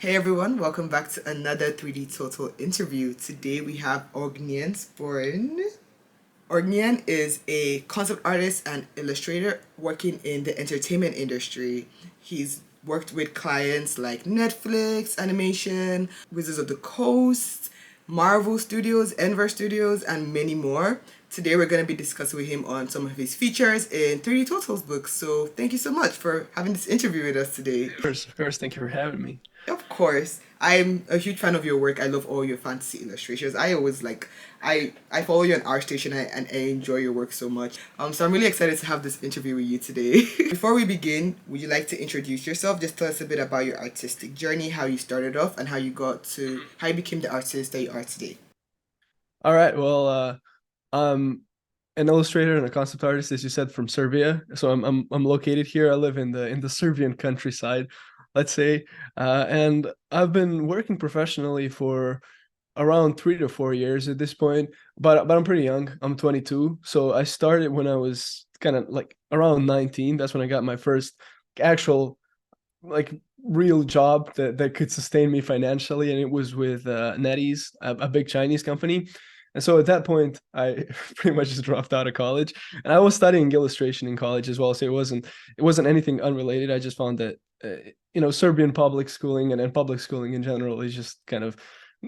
Hey everyone, welcome back to another 3D Total interview. Today we have Ognjen Sporin. Ognjen is a concept artist and illustrator working in the entertainment industry. He's worked with clients like Netflix, Animation, Wizards of the Coast, Marvel Studios, Enver Studios, and many more. Today we're going to be discussing with him on some of his features in 3D Total's books. So thank you so much for having this interview with us today. Of course, thank you for having me. Of course. I'm a huge fan of your work. I love all your fantasy illustrations. I always like I follow you on ArtStation and I enjoy your work so much. So I'm really excited to have this interview with you today. Before we begin, would you like to introduce yourself? Just tell us a bit about your artistic journey, how you started off and how you became the artist that you are today. All right, I'm an illustrator and a concept artist, as you said, from Serbia. So I'm located here. I live in the Serbian countryside, let's say, and I've been working professionally for around 3 to 4 years at this point. But I'm pretty young. I'm 22, so I started when I was kind of like around 19. That's when I got my first actual like real job that could sustain me financially, and it was with NetEase, a big Chinese company. And so at that point, I pretty much just dropped out of college, and I was studying illustration in college as well. So it wasn't anything unrelated. I just found that Serbian public schooling and public schooling in general is just kind of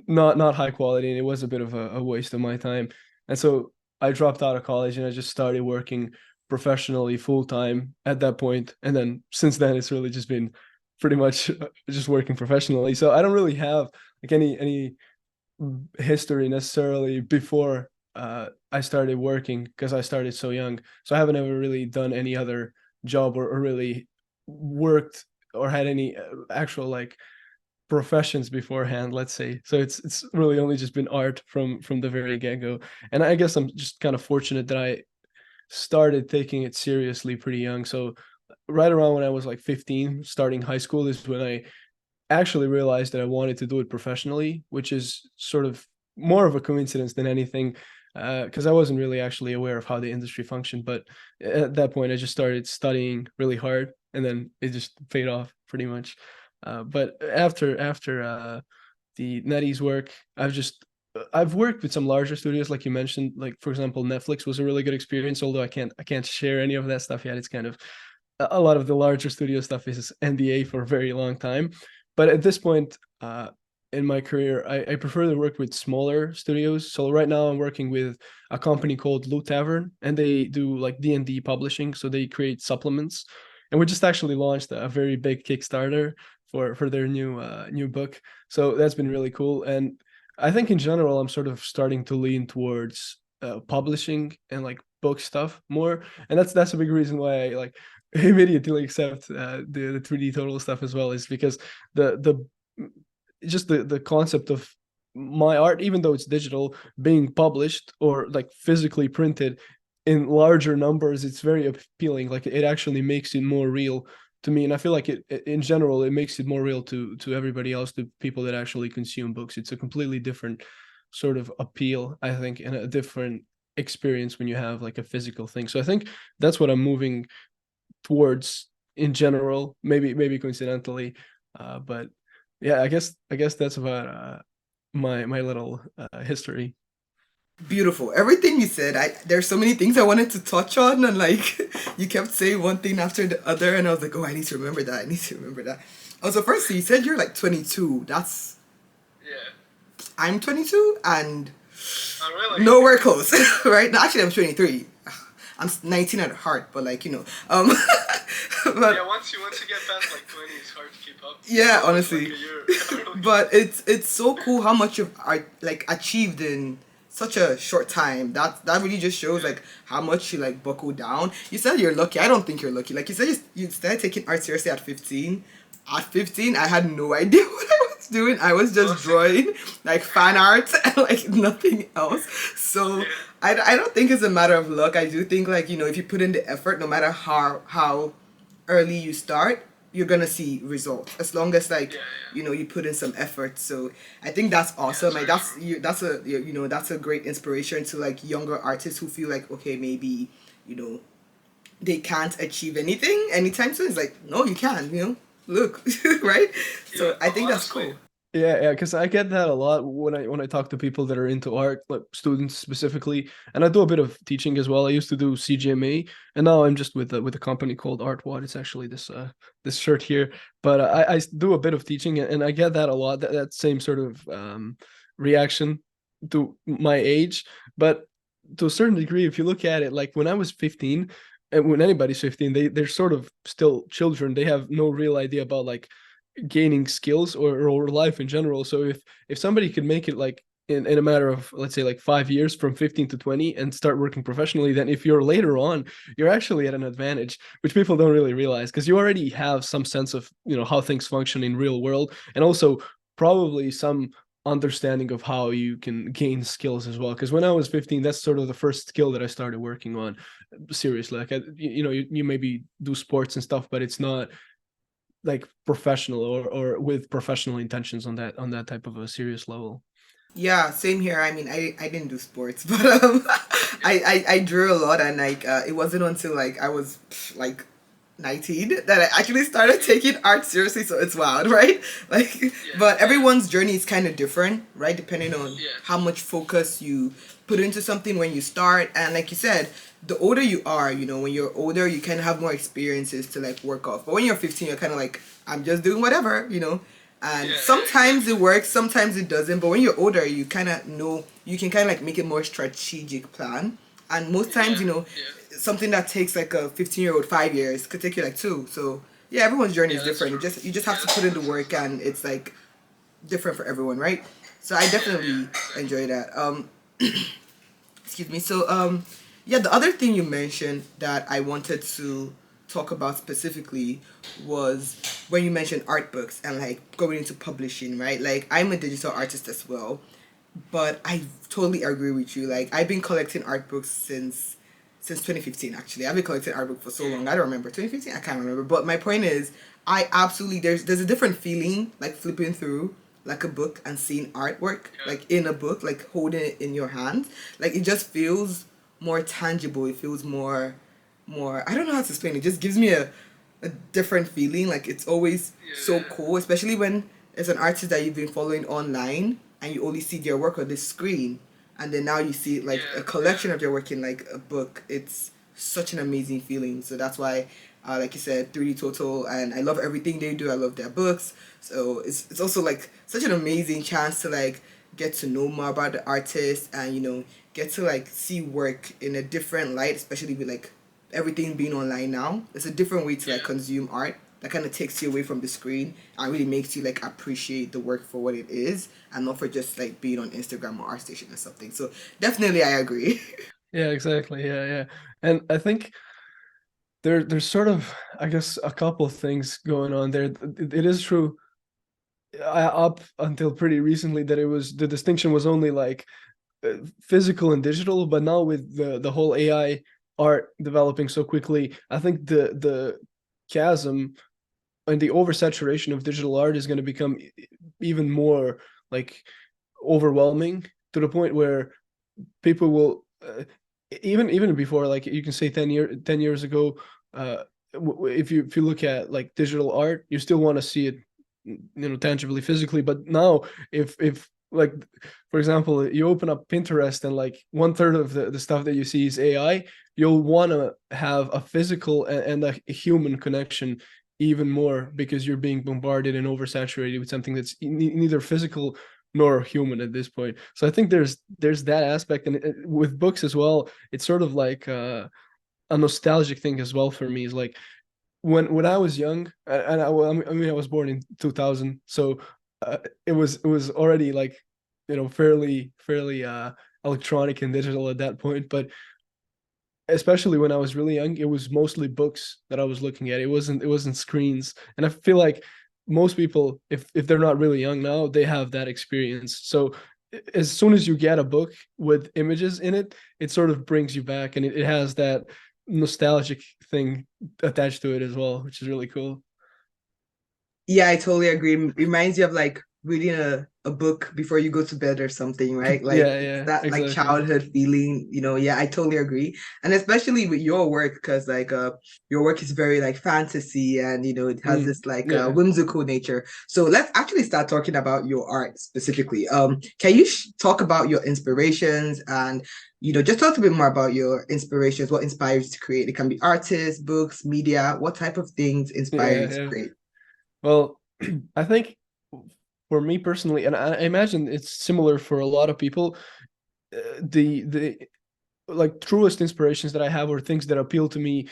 not high quality, and it was a bit of a waste of my time. And so I dropped out of college and I just started working professionally full time at that point. And then since then, it's really just been pretty much just working professionally. So I don't really have like any history necessarily before I started working because I started so young. So I haven't ever really done any other job or really worked or had any actual like professions beforehand, let's say. So it's really only just been art from the very get-go. And I guess I'm just kind of fortunate that I started taking it seriously pretty young. So right around when I was like 15, starting high school is when I actually realized that I wanted to do it professionally, which is sort of more of a coincidence than anything, because I wasn't really actually aware of how the industry functioned. But at that point, I just started studying really hard, and then it just paid off pretty much. But after the NetEase work, I've worked with some larger studios, like you mentioned. Like for example, Netflix was a really good experience. Although I can't share any of that stuff yet. It's kind of a lot of the larger studio stuff is NDA for a very long time. But at this point in my career, I prefer to work with smaller studios. So right now I'm working with a company called Loot Tavern, and they do like D&D publishing. So they create supplements, and we just actually launched a very big Kickstarter for their new book. So that's been really cool. And I think in general, I'm sort of starting to lean towards publishing and like book stuff more, and that's a big reason why I like immediately accept the 3D total stuff as well, is because the just the concept of my art, even though it's digital, being published or like physically printed in larger numbers, it's very appealing. Like it actually makes it more real to me, and I feel like it in general it makes it more real to everybody else, to people that actually consume books. It's a completely different sort of appeal, I think, and a different experience when you have like a physical thing. So I think that's what I'm moving towards in general, maybe coincidentally. But yeah, I guess that's about my little history. Beautiful. Everything you said, there's so many things I wanted to touch on, and like you kept saying one thing after the other, and I was like, oh, I need to remember that. I need to remember that. Oh, so first you said you're like 22. That's Yeah. I'm 22 and Oh, really? nowhere close, right? No, actually I'm 23. I'm 19 at heart, but like but Yeah, once you get past like 20, it's hard to keep up. yeah, It's always like honestly. a year early. But it's so cool how much you've like achieved in such a short time. That really just shows Yeah. like how much you like buckle down. You said you're lucky. I don't think you're lucky. Like you said, you started taking art seriously at 15. At 15, I had no idea what I was doing. I was just Honestly, drawing like fan art and like nothing else. So yeah. I don't think it's a matter of luck. I do think like if you put in the effort, no matter how early you start, you're gonna see results as long as Yeah, like yeah. you put in some effort. So I think that's Yeah, that's awesome. Like very true. that's a great inspiration to like younger artists who feel like okay, maybe you know they can't achieve anything anytime soon. It's like no, you can. look, right? Yeah, So I think that's honestly, cool. Yeah, because I get that a lot when I talk to people that are into art, like students specifically, and I do a bit of teaching as well. I used to do CGMA, and now I'm just with a company called ArtWatt. It's actually this shirt here, but I do a bit of teaching, and I get that a lot. That same sort of reaction to my age, but to a certain degree, if you look at it, like when I was 15, and when anybody's 15, they're sort of still children. They have no real idea about like gaining skills or life in general. So if somebody could make it like in a matter of, let's say, like 5 years from 15 to 20 and start working professionally, then if you're later on, you're actually at an advantage, which people don't really realize, because you already have some sense of, how things function in real world, and also probably some understanding of how you can gain skills as well. Because when I was 15, that's sort of the first skill that I started working on seriously. Like you maybe do sports and stuff, but it's not like professional or with professional intentions on that type of a serious level. Yeah, same here. I mean, I didn't do sports, but I drew a lot, and like it wasn't until like I was like 19 that I actually started taking art seriously. So it's wild, right? Like, yeah, but yeah, everyone's journey is kind of different, right? Depending on yeah, how much focus you put into something when you start, and like you said, the older you are, when you're older, you kind of have more experiences to like work off. But when you're 15, you're kind of like, I'm just doing whatever. And yeah, yeah, sometimes it exactly. works, sometimes it doesn't. But when you're older, you kind of know, you can kind of like make a more strategic plan. And most times, Yeah, yeah, something that takes like a 15-year-old 5 years could take you like two. So yeah, everyone's journey yeah. is That's different. true. You just Yeah, have to put in the that's work, true. and it's like different for everyone, right? So I Yeah, yeah, definitely exactly. enjoy that. Excuse me. So yeah, the other thing you mentioned that I wanted to talk about specifically was when you mentioned art books and like going into publishing, right? Like I'm a digital artist as well, but I totally agree with you. Like I've been collecting art books since 2015. Actually, I've been collecting art books for so long. I don't remember 2015. I can't remember. But my point is, I absolutely there's a different feeling like flipping through like a book and seeing artwork Yeah, like in a book, like holding it in your hand. Like it just feels more tangible. It feels more. I don't know how to explain it. It just gives me a different feeling. Like it's always yeah, so yeah, cool, especially when it's an artist that you've been following online and you only see their work on this screen, and then now you see like yeah, a yeah, collection of their work in like a book. It's such an amazing feeling. So that's why, like you said, 3D Total, and I love everything they do. I love their books. So it's also like such an amazing chance to like get to know more about the artist, and get to like see work in a different light, especially with like everything being online now. It's a different way to like yeah. consume art that kind of takes you away from the screen and really makes you like appreciate the work for what it is, and not for just like being on Instagram or ArtStation or something. So definitely I agree. Yeah, exactly. Yeah. And I think there's sort of, I guess, a couple of things going on there. It is true, up until pretty recently, that it was the distinction was only like physical and digital, but now with the whole AI art developing so quickly, I think the chasm and the oversaturation of digital art is going to become even more like overwhelming, to the point where people will, even before, like you can say 10 years ago, uh if you look at like digital art, you still want to see it, tangibly, physically. But now, if like, for example, you open up Pinterest and like one third of the stuff that you see is AI, you'll want to have a physical and a human connection even more, because you're being bombarded and oversaturated with something that's neither physical nor human at this point. So I think there's that aspect, and with books as well, it's sort of like a nostalgic thing as well for me. Is like when I was young, and I was born in 2000, so it was already like, fairly electronic and digital at that point. But especially when I was really young, it was mostly books that I was looking at. It wasn't screens. And I feel like most people, if they're not really young now, they have that experience. So as soon as you get a book with images in it, it sort of brings you back, and it has that nostalgic thing attached to it as well, which is really cool. Yeah, I totally agree. Reminds you of like reading a book before you go to bed or something, right? Like Yeah, it's yeah, that like exactly. childhood feeling, yeah, I totally agree. And especially with your work, because like your work is very like fantasy and it has Mm, this like yeah. whimsical nature. So let's actually start talking about your art specifically. Can you talk about your inspirations and just talk a bit more about your inspirations, what inspires you to create? It can be artists, books, media. What type of things inspire Yeah, you to yeah. create? Well, I think for me personally, and I imagine it's similar for a lot of people, the like truest inspirations that I have or things that appeal to me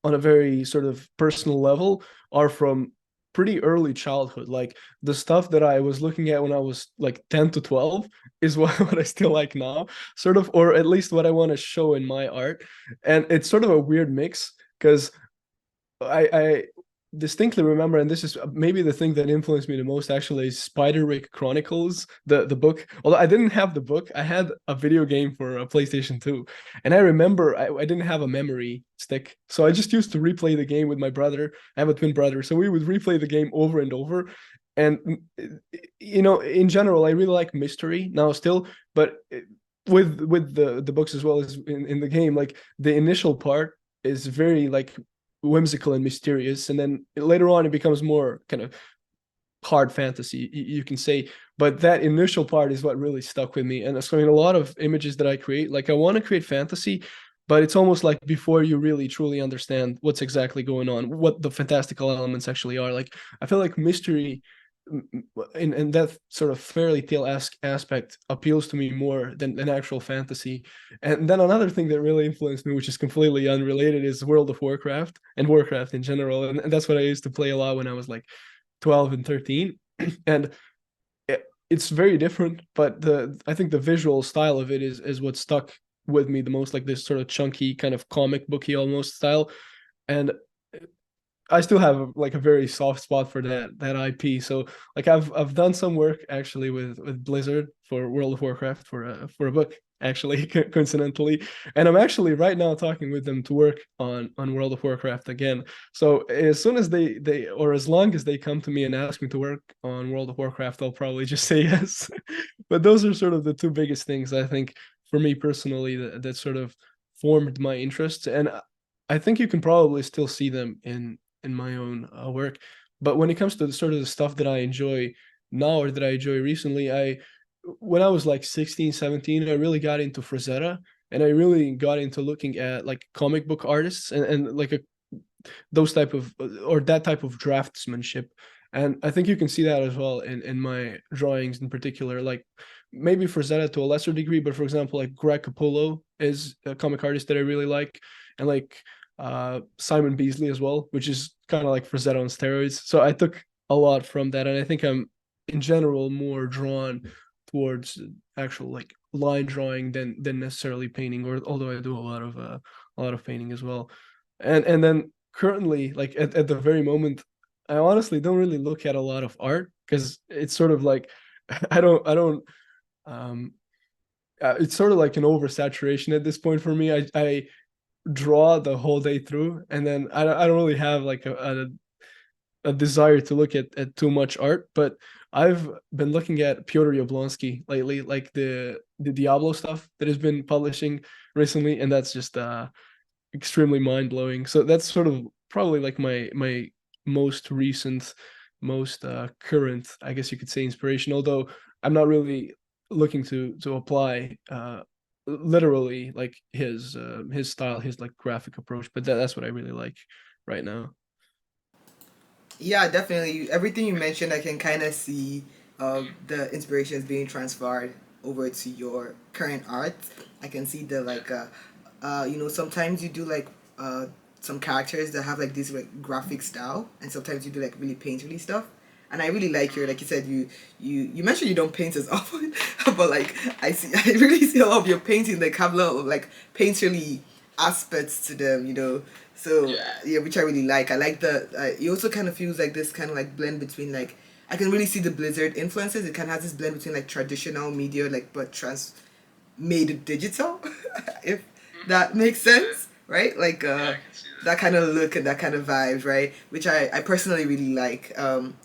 on a very sort of personal level are from pretty early childhood. Like the stuff that I was looking at when I was like 10 to 12 is what I still like now, sort of, or at least what I want to show in my art. And it's sort of a weird mix because I distinctly remember, and this is maybe the thing that influenced me the most actually, is Spiderwick Chronicles, the book. Although I didn't have the book, I had a video game for a PlayStation 2. And I remember I didn't have a memory stick. So I just used to replay the game with my brother. I have a twin brother. So we would replay the game over and over. And in general, I really like mystery now still, but with the books as well as in the game, like the initial part is very like whimsical and mysterious, and then later on it becomes more kind of hard fantasy, you can say. But that initial part is what really stuck with me. And so in a lot of images that I create, like I want to create fantasy, but it's almost like before you really truly understand what's exactly going on, what the fantastical elements actually are. Like I feel like mystery in that sort of fairy tale-esque aspect appeals to me more than actual fantasy. And then another thing that really influenced me, which is completely unrelated, is World of Warcraft and Warcraft in general. And that's what I used to play a lot when I was like 12 and 13. And it's very different, but the I think the visual style of it is what stuck with me the most, like this sort of chunky kind of comic booky almost style. And I still have like a very soft spot for that IP. So like I've done some work actually with Blizzard for World of Warcraft for a book actually coincidentally, and I'm actually right now talking with them to work on World of Warcraft again. So as soon as they or as long as they come to me and ask me to work on World of Warcraft, I'll probably just say yes. But those are sort of the two biggest things I think for me personally that sort of formed my interests, and I think you can probably still see them in my own work. But when it comes to the sort of the stuff that I enjoy now or that I enjoy recently, I when I was like 16, 17, I really got into Frazetta, and I really got into looking at like comic book artists and like those type of or that type of draftsmanship. And I think you can see that as well in my drawings in particular, like maybe Frazetta to a lesser degree, but for example, like Greg Capullo is a comic artist that I really like, and like Simon Beasley as well, which is kind of like Frazetta on steroids. So I took a lot from that, and I think I'm in general more drawn towards actual like line drawing than necessarily painting, or although I do a lot of painting as well. And then currently, like at the very moment, I honestly don't really look at a lot of art because it's sort of like I don't um it's sort of like an oversaturation at this point for me. I draw the whole day through, and then I don't really have like a desire to look at too much art. But I've been looking at Pyotr Yablonsky lately, like the Diablo stuff that has been publishing recently, and that's just extremely mind-blowing. So that's sort of probably like my most recent, most current, I guess you could say, inspiration. Although I'm not really looking to apply literally like his style, his like graphic approach, but that's what I really like right now. Yeah, definitely. Everything you mentioned, I can kind of see the inspirations being transferred over to your current art. I can see the like, sometimes you do like some characters that have like this like graphic style, and sometimes you do like really painterly stuff. And I really like your, like you said, you mentioned you don't paint as often, but like I really see a lot of your painting like have a lot of like painterly aspects to them, so yeah, which I really like. I like the. It also kind of feels like this kind of like blend between like I can really see the Blizzard influences. It kind of has this blend between like traditional media like but trans made it digital, if that makes sense, right? Like that kind of look and that kind of vibes, right? Which I personally really like. Um,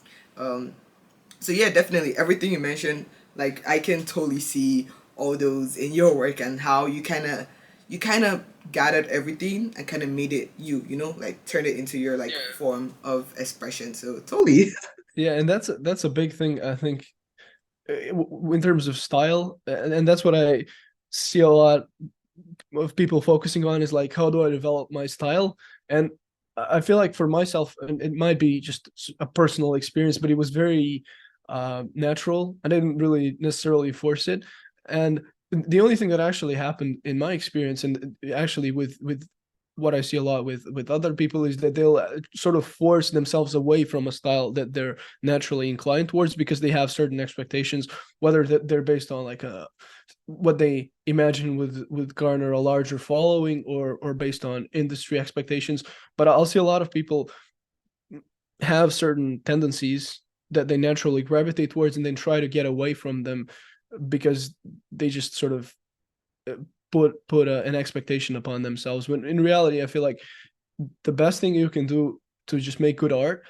So yeah, definitely everything you mentioned, like I can totally see all those in your work and how you kind of gathered everything and kind of made it you, like turned it into your like form of expression. So totally. Yeah, and that's a big thing, I think, in terms of style, and that's what I see a lot of people focusing on, is like, how do I develop my style? And I feel like for myself, and it might be just a personal experience, but it was very natural. I didn't really necessarily force it, and the only thing that actually happened in my experience, and actually with what I see a lot with other people, is that they'll sort of force themselves away from a style that they're naturally inclined towards because they have certain expectations, whether that they're based on like a what they imagine would garner a larger following, or based on industry expectations. But I'll see a lot of people have certain tendencies that they naturally gravitate towards and then try to get away from them because they just sort of uh, put an expectation upon themselves, when in reality I feel like the best thing you can do to just make good art,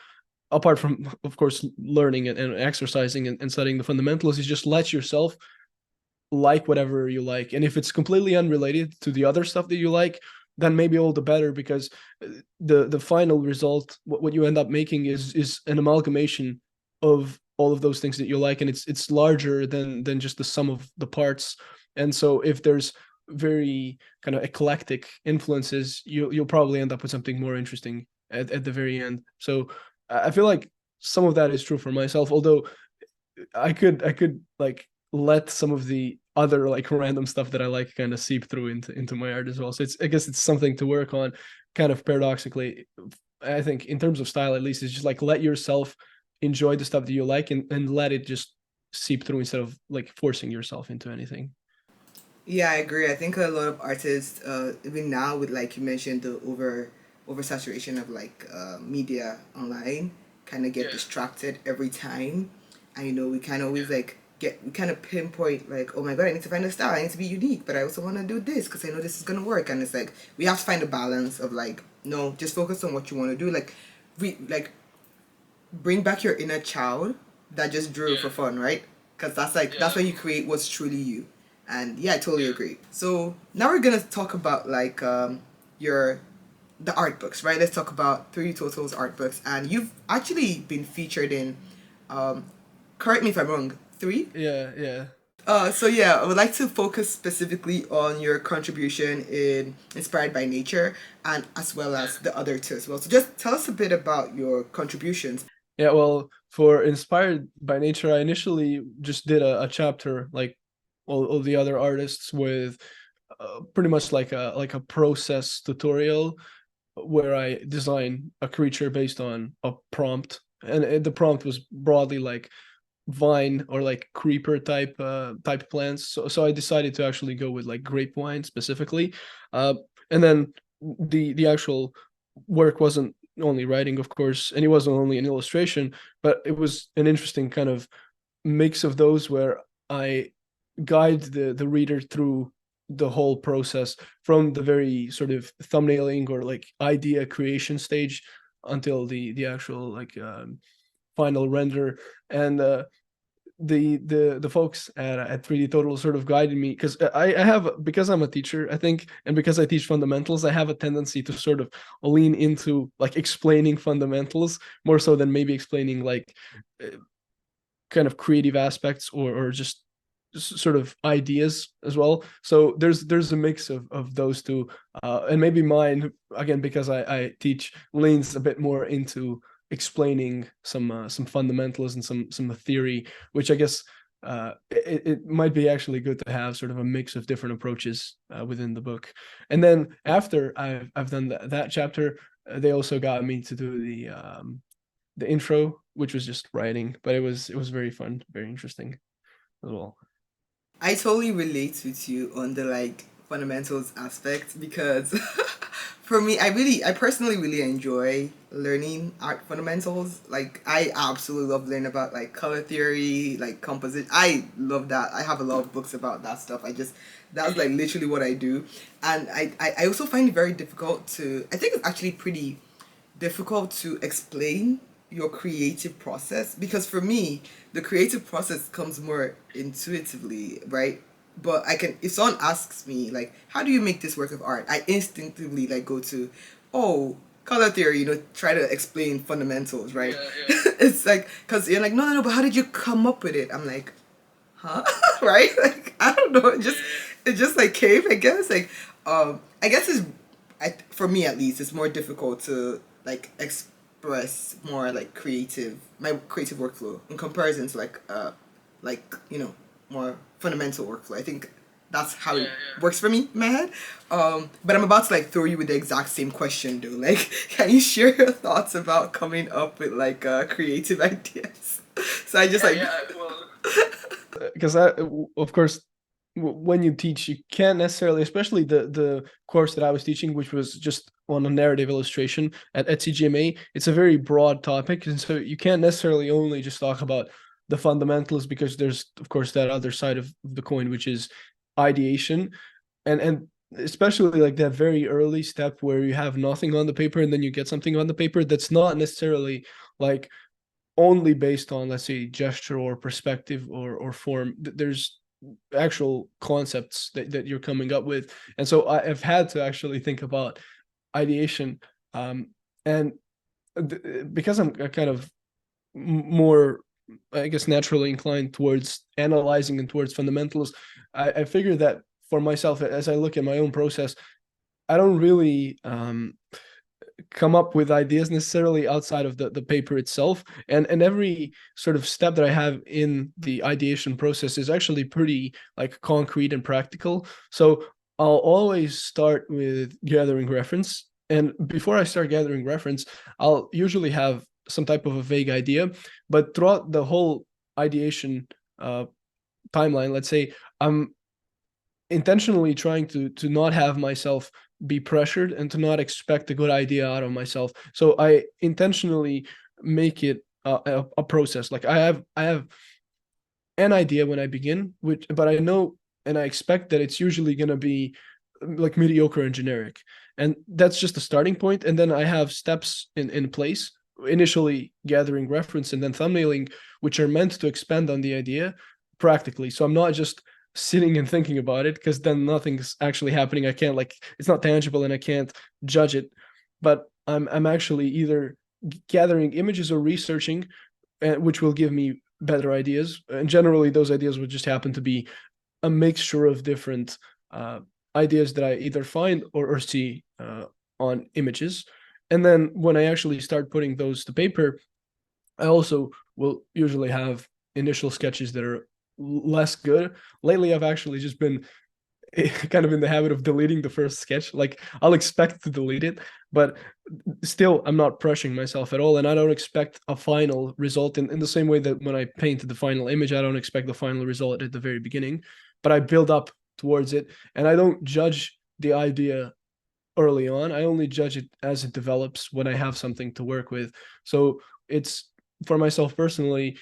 apart from of course learning and exercising and studying the fundamentals, is just let yourself like whatever you like. And if it's completely unrelated to the other stuff that you like, then maybe all the better, because the final result, what you end up making is an amalgamation of all of those things that you like, and it's larger than just the sum of the parts. And so if there's very kind of eclectic influences, you'll probably end up with something more interesting at the very end. So I feel like some of that is true for myself, although I could like let some of the other like random stuff that I like kind of seep through into my art as well. So it's, I guess it's something to work on, kind of paradoxically. I think in terms of style, at least, is just like let yourself enjoy the stuff that you like, and let it just seep through instead of like forcing yourself into anything. Yeah, I agree. I think a lot of artists, even now with like you mentioned the oversaturation of like media online, kind of get distracted every time, and we kind of always like get we kind of pinpoint like, oh my god, I need to find a style, I need to be unique, but I also want to do this because I know this is gonna work, and it's like we have to find a balance of like, no, just focus on what you want to do, like like bring back your inner child that just drew for fun, right? Because that's like that's when you create what's truly you. And yeah, I totally agree. So now we're gonna talk about like your the art books, right? Let's talk about Three Totals art books, and you've actually been featured in. Um, correct me if I'm wrong. Three. Yeah, yeah. So yeah, I would like to focus specifically on your contribution in Inspired by Nature, and as well as the other two as well. So just tell us a bit about your contributions. Yeah, well, for Inspired by Nature, I initially just did a chapter like all the other artists, with pretty much like a process tutorial where I design a creature based on a prompt, and the prompt was broadly like vine or like creeper type plants. So I decided to actually go with like grapevine specifically, uh, and then the actual work wasn't only writing, of course, and it wasn't only an illustration, but it was an interesting kind of mix of those where I guide the reader through the whole process from the very sort of thumbnailing or like idea creation stage until the actual like final render. And the folks at 3D Total sort of guided me, because I have, because I'm a teacher, I think, and because I teach fundamentals, I have a tendency to sort of lean into like explaining fundamentals more so than maybe explaining like kind of creative aspects, or just sort of ideas as well. So there's a mix of those two, and maybe mine, again, because I teach, leans a bit more into explaining some fundamentals and some theory, which I guess it might be actually good to have sort of a mix of different approaches within the book. And then after I've done that chapter, they also got me to do the intro, which was just writing, but it was very fun, very interesting as well. I totally relate with you on the like fundamentals aspect because for me, I personally really enjoy learning art fundamentals. Like I absolutely love learning about like color theory, like composition. I love that. I have a lot of books about that stuff. That's like literally what I do. And I also find it very difficult to, I think it's actually pretty difficult to explain your creative process, because for me the creative process comes more intuitively, right? But I can, if someone asks me like, how do you make this work of art, I instinctively like go to, oh, color theory, try to explain fundamentals, right? Yeah, It's like, because you're like, no, no, no, but how did you come up with it? I'm like, huh? Right? Like, I don't know, it just like came, I guess. Like, I guess for me at least, it's more difficult to like express more like my creative workflow in comparison to like more fundamental workflow. I think that's how it works for me in my head. But I'm about to like throw you with the exact same question though. Like, can you share your thoughts about coming up with like creative ideas? So I just because of course, when you teach, you can't necessarily, especially the course that I was teaching, which was just on a narrative illustration at CGMA. It's a very broad topic, and so you can't necessarily only just talk about the fundamentals, because there's of course that other side of the coin, which is ideation, and especially like that very early step where you have nothing on the paper and then you get something on the paper that's not necessarily like only based on, let's say, gesture or perspective or form. There's actual concepts that you're coming up with, and so I've had to actually think about ideation, and because I'm a kind of more, I guess, naturally inclined towards analyzing and towards fundamentals. I figure that for myself, as I look at my own process, I don't really come up with ideas necessarily outside of the paper itself, and every sort of step that I have in the ideation process is actually pretty like concrete and practical. So I'll always start with gathering reference, and before I start gathering reference, I'll usually have some type of a vague idea, but throughout the whole ideation uh, timeline, let's say, I'm intentionally trying to not have myself be pressured and to not expect a good idea out of myself. So I intentionally make it a process. Like I have an idea when I begin, which but I know and I expect that it's usually going to be like mediocre and generic, and that's just a starting point. And then I have steps in place, initially gathering reference and then thumbnailing, which are meant to expand on the idea practically. So I'm not just sitting and thinking about it, because then nothing's actually happening. I can't, like, it's not tangible and I can't judge it. But I'm actually either gathering images or researching, which will give me better ideas. And generally, those ideas would just happen to be a mixture of different ideas that I either find or see on images. And then when I actually start putting those to paper, I also will usually have initial sketches that are less good. Lately, I've actually just been kind of in the habit of deleting the first sketch. Like, I'll expect to delete it, but still I'm not pressuring myself at all, and I don't expect a final result in the same way that when I painted the final image, I don't expect the final result at the very beginning, but I build up towards it, and I don't judge the idea early on. I only judge it as it develops, when I have something to work with. So it's, for myself personally,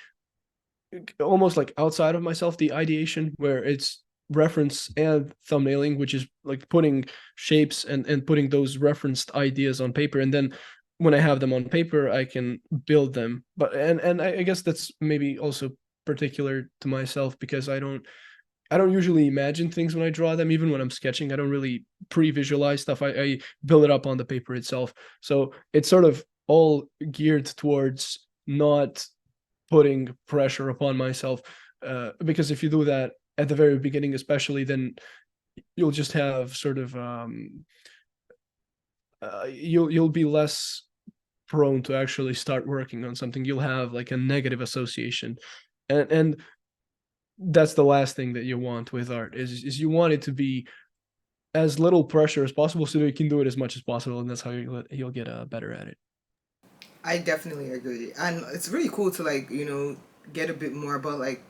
almost like outside of myself, the ideation, where it's reference and thumbnailing, which is like putting shapes and putting those referenced ideas on paper, and then when I have them on paper, I can build them. But and I guess that's maybe also particular to myself, because I don't usually imagine things when I draw them. Even when I'm sketching, I don't really pre-visualize stuff. I build it up on the paper itself. So it's sort of all geared towards not putting pressure upon myself, because if you do that at the very beginning especially, then you'll just have sort of you'll be less prone to actually start working on something. You'll have like a negative association, and that's the last thing that you want with art, is you want it to be as little pressure as possible, so that you can do it as much as possible, and that's how you'll get better at it. I definitely agree, and it's really cool to like get a bit more about like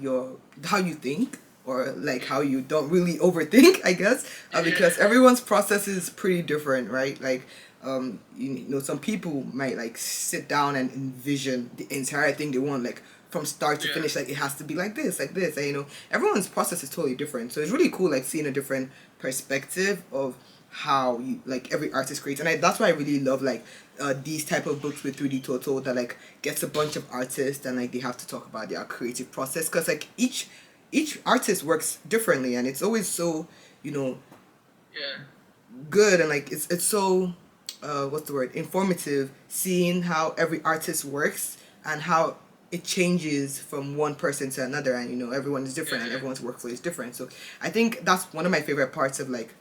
your how you think, or like how you don't really overthink, I guess, because everyone's process is pretty different, right? Like some people might like sit down and envision the entire thing they want, like from start to finish, like it has to be like this, and everyone's process is totally different. So it's really cool like seeing a different perspective of how you like every artist creates, and that's why I really love like these type of books with 3D Total that like gets a bunch of artists and like they have to talk about their creative process, because like each artist works differently, and it's always so, you know, Yeah. good, and like it's so what's the word, informative, seeing how every artist works and how it changes from one person to another, and you know everyone is different and everyone's workflow is different. So I think that's one of my favorite parts of like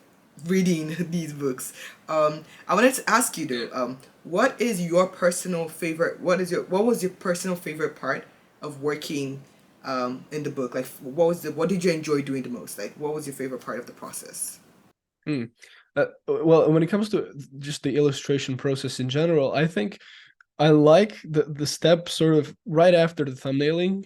reading these books. I wanted to ask you though, what is your personal favorite, what was your personal favorite part of working in the book? Like what did you enjoy doing the most? Like what was your favorite part of the process? Hmm. Well, when it comes to just the illustration process in general, I think I like the step sort of right after the thumbnailing,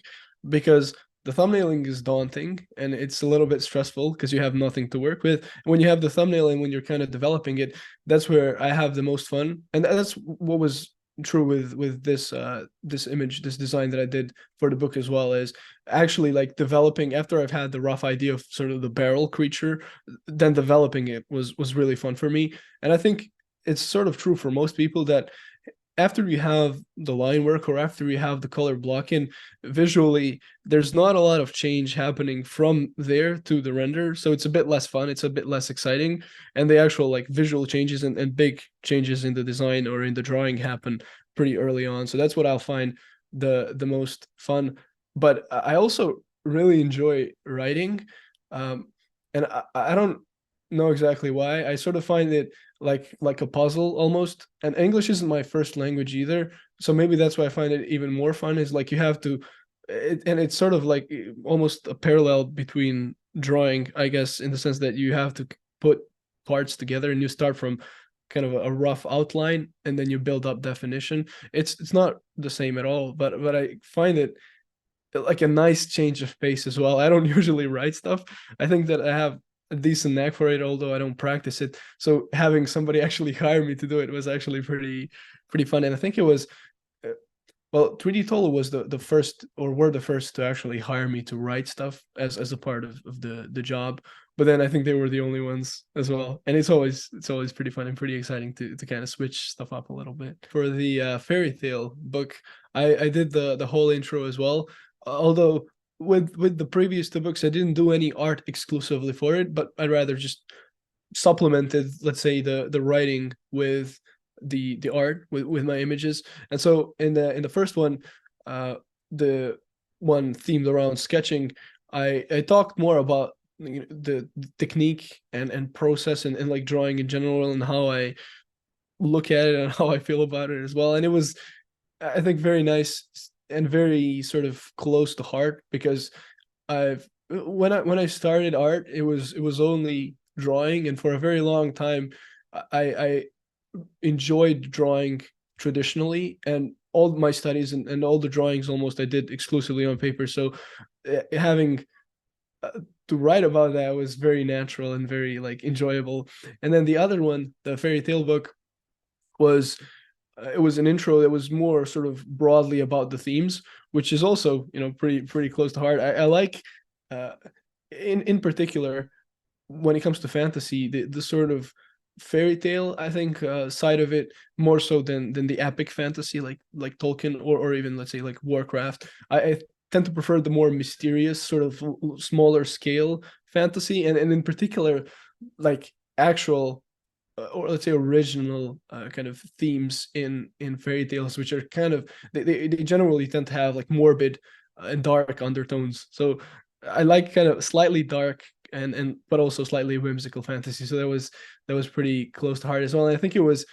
because the thumbnailing is daunting and it's a little bit stressful because you have nothing to work with. When you have the thumbnailing, when you're kind of developing it, that's where I have the most fun. And that's what was true with this image, this design that I did for the book as well, is actually like developing after I've had the rough idea of sort of the barrel creature, then developing it was really fun for me. And I think it's sort of true for most people that after you have the line work or after you have the color block in, visually there's not a lot of change happening from there to the render, so it's a bit less fun, it's a bit less exciting, and the actual like visual changes and big changes in the design or in the drawing happen pretty early on. So that's what I'll find the most fun. But I also really enjoy writing, and I don't know exactly why. I sort of find it like a puzzle almost. And English isn't my first language either, so maybe that's why I find it even more fun. Is like you have to, and it's sort of like almost a parallel between drawing, I guess, in the sense that you have to put parts together and you start from kind of a rough outline and then you build up definition. It's not the same at all, but I find it like a nice change of pace as well. I don't usually write stuff. I think that I have a decent knack for it, although I don't practice it. So having somebody actually hire me to do it was actually pretty fun. And I think it was uh, well, 3D Tolo was the first, or were the first to actually hire me to write stuff as a part of the job. But then I think they were the only ones as well. And it's always pretty fun and pretty exciting to kind of switch stuff up a little bit. For the fairy tale book, I did the whole intro as well. Although with the previous two books, I didn't do any art exclusively for it, but I'd rather just supplemented, let's say, the writing with the art with my images. And so in the first one, the one themed around sketching, I talked more about the technique and process and like drawing in general and how I look at it and how I feel about it as well. And it was, I think, very nice and very sort of close to heart, because I've when I started art, it was only drawing, and for a very long time, I enjoyed drawing traditionally, and all my studies and all the drawings almost I did exclusively on paper. So having to write about that was very natural and very like enjoyable. And then the other one, the fairy tale book, was it was an intro that was more sort of broadly about the themes, which is also pretty close to heart. I like uh, in particular when it comes to fantasy, the sort of fairy tale, I think, side of it, more so than the epic fantasy like Tolkien, or even, let's say, like Warcraft. I tend to prefer the more mysterious sort of smaller scale fantasy, and in particular like actual or let's say original kind of themes in fairy tales, which are kind of they generally tend to have like morbid and dark undertones. So I like kind of slightly dark and but also slightly whimsical fantasy. So that was pretty close to heart as well. And I think it was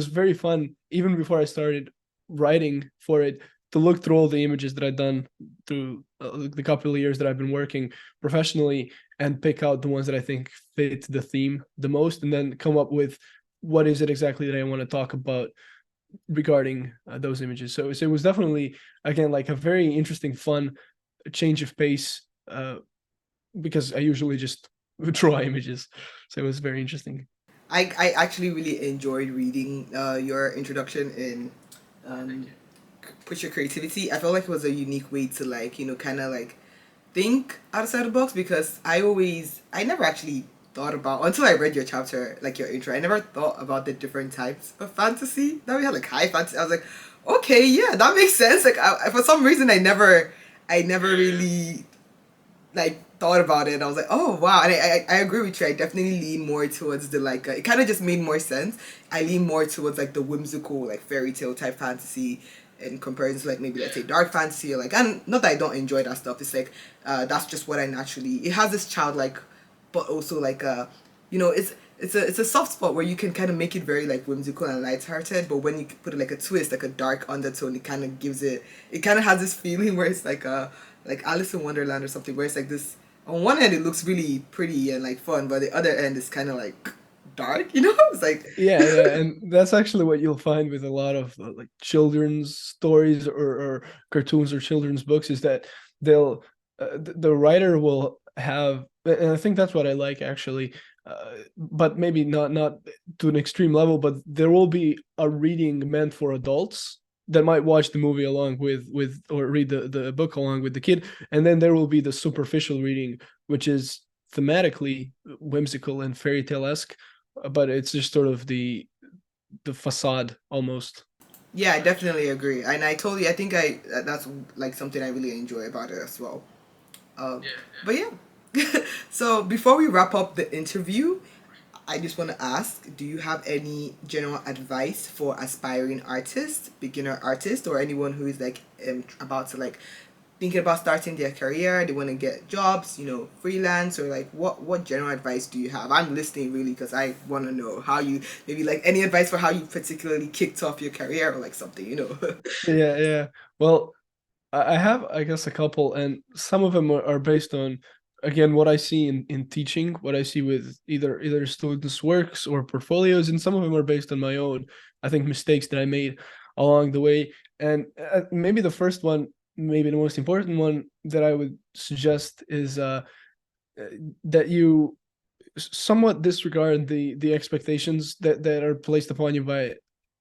very fun even before I started writing for it to look through all the images that I'd done through the couple of years that I've been working professionally and pick out the ones that I think fit the theme the most, and then come up with what is it exactly that I want to talk about regarding those images. So it was definitely, again, like a very interesting, fun change of pace, because I usually just draw images. So it was very interesting. I actually really enjoyed reading your introduction in Thank um, you. Push Your Creativity. I felt like it was a unique way to like, kind of like think outside the box, because I never actually thought about until I read your chapter, like your intro. I never thought about the different types of fantasy that we had, like high fantasy. I was like, okay, yeah, that makes sense. Like, for some reason, I never really like thought about it. I was like, oh wow, and I agree with you. I definitely lean more towards the like. It kind of just made more sense. I lean more towards like the whimsical, like fairy tale type fantasy in comparison to like maybe let's say dark fantasy or like, and not that I don't enjoy that stuff. It's like that's just what I naturally. It has this childlike, but also like it's a soft spot where you can kind of make it very like whimsical and lighthearted, but when you put it like a twist, like a dark undertone, it kind of gives it. It kind of has this feeling where it's like Alice in Wonderland or something, where it's like this. On one end, it looks really pretty and like fun, but the other end is kind of like dark. You know, it's like Yeah, and that's actually what you'll find with a lot of like children's stories or cartoons or children's books is that they'll the writer will have, and I think that's what I like actually, but maybe not to an extreme level, but there will be a reading meant for adults that might watch the movie along with or read the book along with the kid, and then there will be the superficial reading, which is thematically whimsical and fairy tale-esque, but it's just sort of the facade almost. yeah, I definitely agree, and I totally I think I that's like something I really enjoy about it as well. Yeah. But yeah, so before we wrap up the interview, I just want to ask, do you have any general advice for aspiring artists, beginner artists, or anyone who is like about to like thinking about starting their career, they want to get jobs, freelance, or like what general advice do you have? I'm listening really because I want to know how you maybe like any advice for how you particularly kicked off your career or like something. Yeah. Well, I have, I guess, a couple, and some of them are based on, again, what I see in teaching, what I see with either students' works or portfolios, and some of them are based on my own, I think, mistakes that I made along the way. And maybe the first one, maybe the most important one that I would suggest is that you somewhat disregard the expectations that are placed upon you by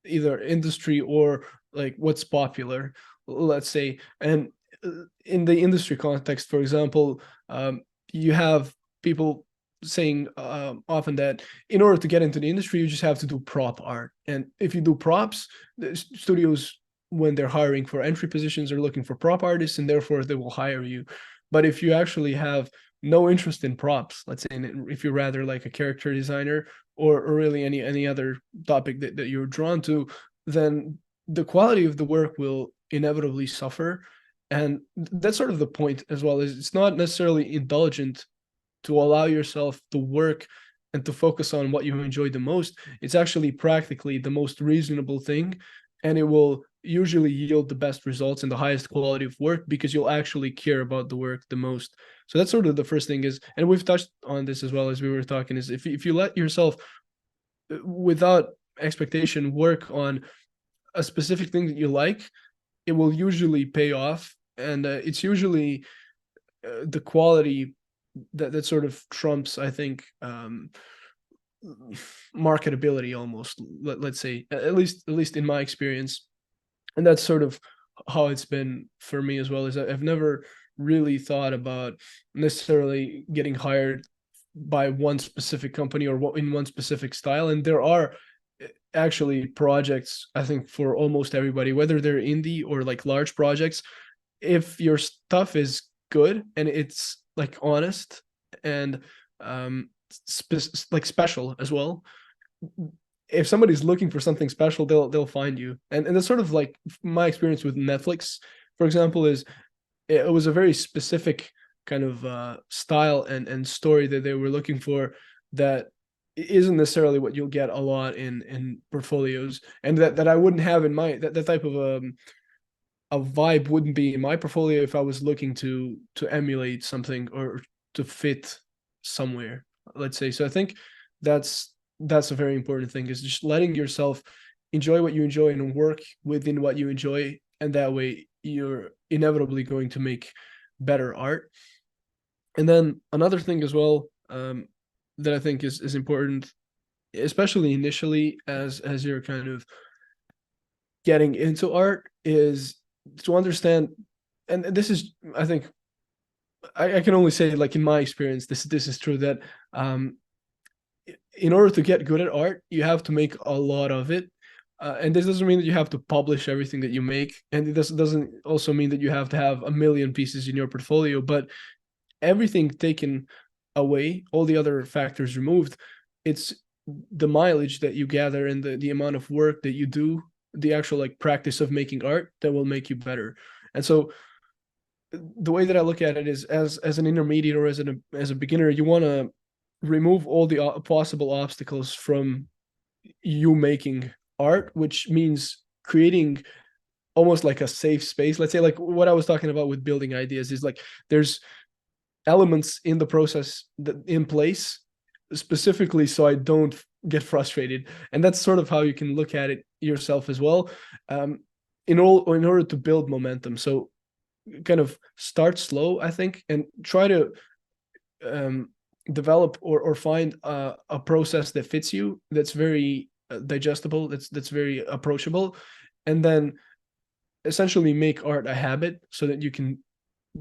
either industry or like what's popular, let's say. And in the industry context, for example, you have people saying often that in order to get into the industry you just have to do prop art, and if you do props, the studios, when they're hiring for entry positions, are looking for prop artists, and therefore they will hire you. But if you actually have no interest in props, let's say, if you're rather like a character designer or really any other topic that you're drawn to, then the quality of the work will inevitably suffer. And that's sort of the point as well, is it's not necessarily indulgent to allow yourself to work and to focus on what you enjoy the most. It's actually practically the most reasonable thing, and it will usually yield the best results and the highest quality of work because you'll actually care about the work the most. So that's sort of the first thing is, and we've touched on this as well as we were talking, is if you let yourself without expectation work on a specific thing that you like, it will usually pay off. And it's usually the quality that sort of trumps, I think, marketability almost. Let's say, at least in my experience, and that's sort of how it's been for me as well. Is I've never really thought about necessarily getting hired by one specific company or in one specific style, and there are actually projects, I think, for almost everybody, whether they're indie or like large projects. If your stuff is good and it's like honest and like special as well, if somebody's looking for something special, they'll find you. And that's sort of like my experience with Netflix, for example, is it was a very specific kind of style and story that they were looking for that isn't necessarily what you'll get a lot in portfolios, and that I wouldn't have in my that type of a vibe wouldn't be in my portfolio if I was looking to emulate something or to fit somewhere, let's say. So I think that's a very important thing, is just letting yourself enjoy what you enjoy and work within what you enjoy, and that way you're inevitably going to make better art. And then another thing as well, that I think is important, especially initially as you're kind of getting into art, is to understand, and this is, I think, I can only say, like, in my experience, this is true, that in order to get good at art, you have to make a lot of it. And this doesn't mean that you have to publish everything that you make. And it doesn't also mean that you have to have a million pieces in your portfolio, but everything taken away, all the other factors removed, it's the mileage that you gather and the amount of work that you do, the actual like practice of making art that will make you better. And so the way that I look at it is as an intermediate or as a beginner, you want to remove all the possible obstacles from you making art, which means creating almost like a safe space. Let's say like what I was talking about with building ideas is like there's elements in the process that in place specifically so I don't get frustrated. And that's sort of how you can look at it yourself as well. In order to build momentum. So kind of start slow, I think, and try to um, develop or find a process that fits you, that's very digestible, that's very approachable, and then essentially make art a habit so that you can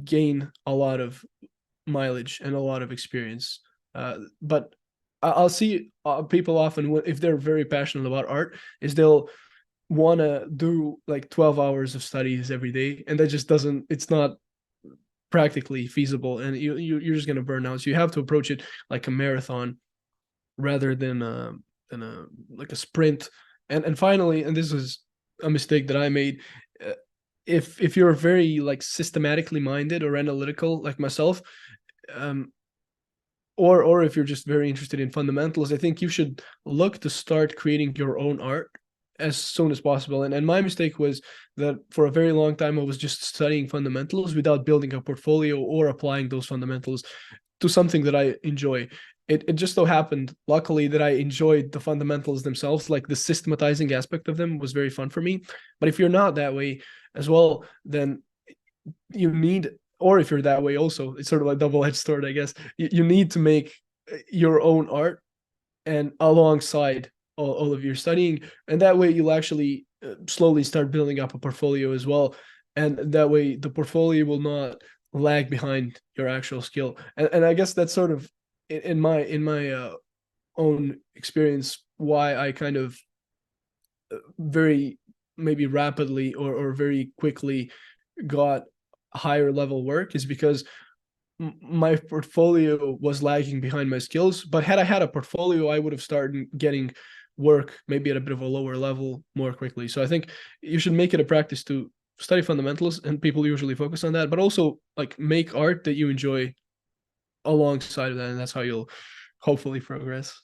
gain a lot of mileage and a lot of experience. But I'll see people often, if they're very passionate about art, is they'll want to do like 12 hours of studies every day, and that just doesn't, it's not practically feasible, and you're just going to burn out. So you have to approach it like a marathon rather than a like a sprint. And finally, and this is a mistake that I made, if you're very like systematically minded or analytical like myself, um or if you're just very interested in fundamentals, I think you should look to start creating your own art as soon as possible. And my mistake was that for a very long time I was just studying fundamentals without building a portfolio or applying those fundamentals to something that I enjoy. It just so happened, luckily, that I enjoyed the fundamentals themselves, like the systematizing aspect of them was very fun for me. But if you're not that way as well, then you need, or if you're that way also, it's sort of like double-edged sword, I guess. You need to make your own art and alongside all of your studying, and that way you'll actually slowly start building up a portfolio as well, and that way the portfolio will not lag behind your actual skill. And I guess that's sort of in my own experience why I kind of very maybe rapidly or very quickly got higher level work, is because my portfolio was lagging behind my skills. But had I had a portfolio, I would have started getting work maybe at a bit of a lower level more quickly. So I think you should make it a practice to study fundamentals, and people usually focus on that, but also like make art that you enjoy alongside of that, and that's how you'll hopefully progress.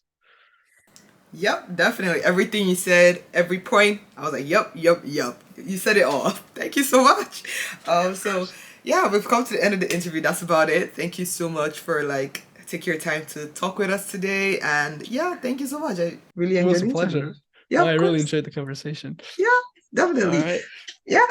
Yep, definitely. Everything you said, every point, I was like, yep, yep, yep. You said it all. Thank you so much. So yeah, we've come to the end of the interview. That's about it. Thank you so much for like taking your time to talk with us today. And yeah, thank you so much. I really It enjoyed was the a interview. pleasure. Yeah, I of really course. enjoyed the conversation. Yeah, All definitely. right. Yeah.